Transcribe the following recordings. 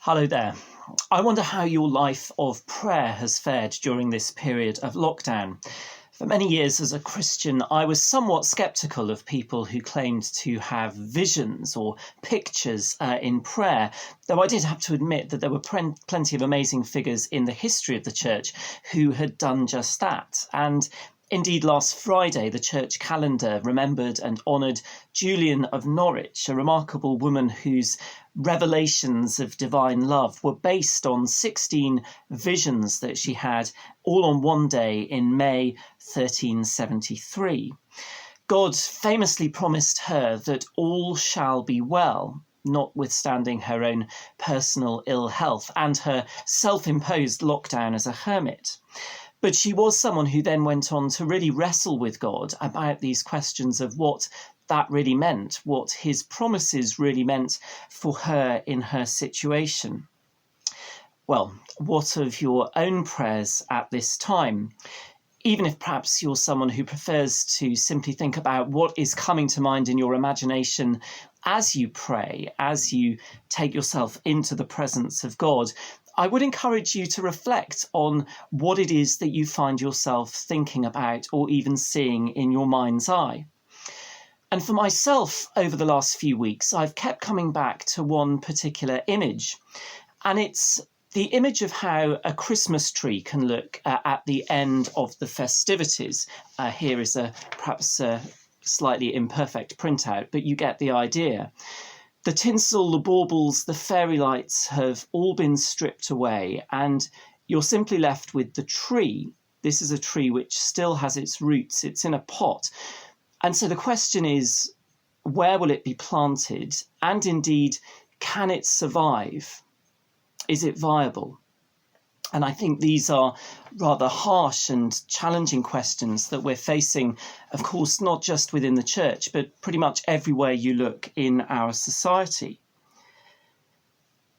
Hello there. I wonder how your life of prayer has fared during this period of lockdown. For many years as a Christian, I was somewhat sceptical of people who claimed to have visions or pictures in prayer, though I did have to admit that there were plenty of amazing figures in the history of the church who had done just that. And indeed, last Friday, the church calendar remembered and honoured Julian of Norwich, a remarkable woman whose revelations of divine love were based on 16 visions that she had all on one day in May 1373. God famously promised her that all shall be well, notwithstanding her own personal ill health and her self-imposed lockdown as a hermit. But she was someone who then went on to really wrestle with God about these questions of what that really meant, what his promises really meant for her in her situation. Well, what of your own prayers at this time? Even if perhaps you're someone who prefers to simply think about what is coming to mind in your imagination as you pray, as you take yourself into the presence of God, I would encourage you to reflect on what it is that you find yourself thinking about or even seeing in your mind's eye. And for myself, over the last few weeks, I've kept coming back to one particular image, and it's the image of how a Christmas tree can look at the end of the festivities. Here is perhaps a slightly imperfect printout, but you get the idea. The tinsel, the baubles, the fairy lights have all been stripped away, and you're simply left with the tree. This is a tree which still has its roots. It's in a pot. And so the question is, where will it be planted? And indeed, can it survive? Is it viable? And I think these are rather harsh and challenging questions that we're facing, of course, not just within the church, but pretty much everywhere you look in our society.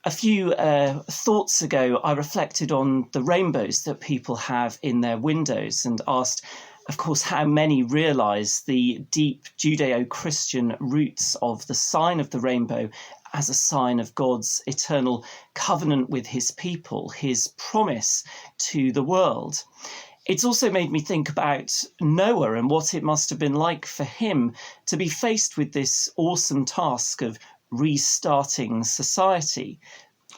A few thoughts ago, I reflected on the rainbows that people have in their windows and asked, of course, how many realise the deep Judeo-Christian roots of the sign of the rainbow as a sign of God's eternal covenant with his people, his promise to the world. It's also made me think about Noah and what it must have been like for him to be faced with this awesome task of restarting society.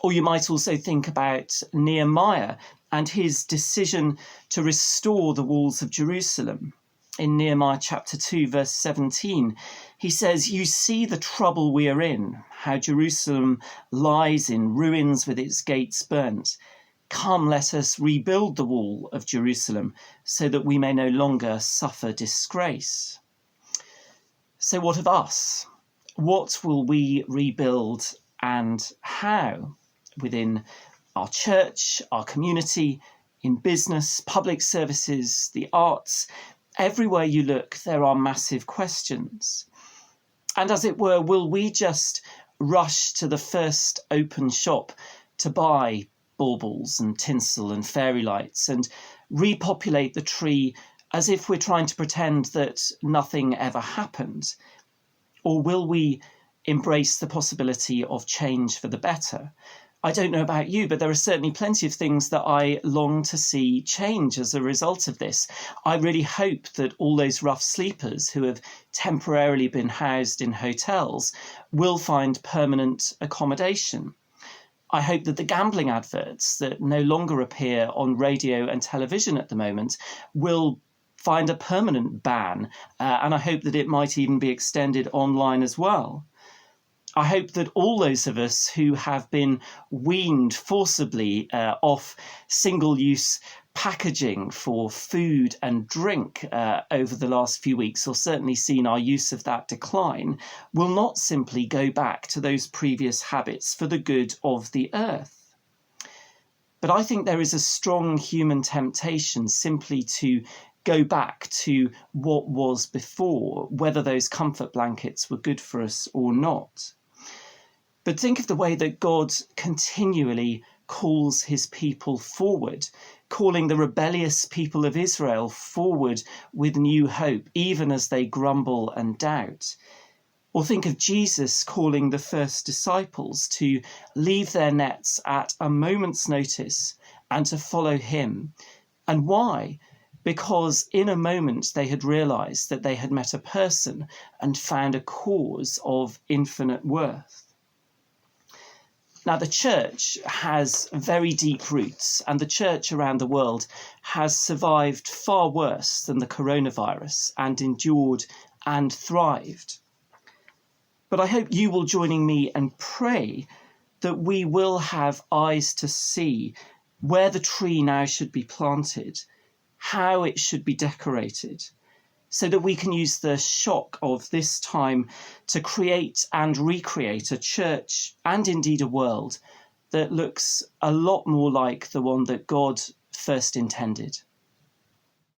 Or you might also think about Nehemiah and his decision to restore the walls of Jerusalem. In Nehemiah chapter 2, verse 17, he says, "You see the trouble we are in, how Jerusalem lies in ruins with its gates burnt. Come, let us rebuild the wall of Jerusalem so that we may no longer suffer disgrace." So what of us? What will we rebuild and how? Within our church, our community, in business, public services, the arts, everywhere you look, there are massive questions. And as it were, will we just rush to the first open shop to buy baubles and tinsel and fairy lights and repopulate the tree as if we're trying to pretend that nothing ever happened? Or will we embrace the possibility of change for the better? I don't know about you, but there are certainly plenty of things that I long to see change as a result of this. I really hope that all those rough sleepers who have temporarily been housed in hotels will find permanent accommodation. I hope that the gambling adverts that no longer appear on radio and television at the moment will find a permanent ban, and I hope that it might even be extended online as well. I hope that all those of us who have been weaned forcibly off single-use packaging for food and drink over the last few weeks, or certainly seen our use of that decline, will not simply go back to those previous habits for the good of the earth. But I think there is a strong human temptation simply to go back to what was before, whether those comfort blankets were good for us or not. But think of the way that God continually calls his people forward, calling the rebellious people of Israel forward with new hope, even as they grumble and doubt. Or think of Jesus calling the first disciples to leave their nets at a moment's notice and to follow him. And why? Because in a moment they had realized that they had met a person and found a cause of infinite worth. Now, the church has very deep roots, and the church around the world has survived far worse than the coronavirus and endured and thrived. But I hope you will join me and pray that we will have eyes to see where the tree now should be planted, how it should be decorated, so that we can use the shock of this time to create and recreate a church and indeed a world that looks a lot more like the one that God first intended.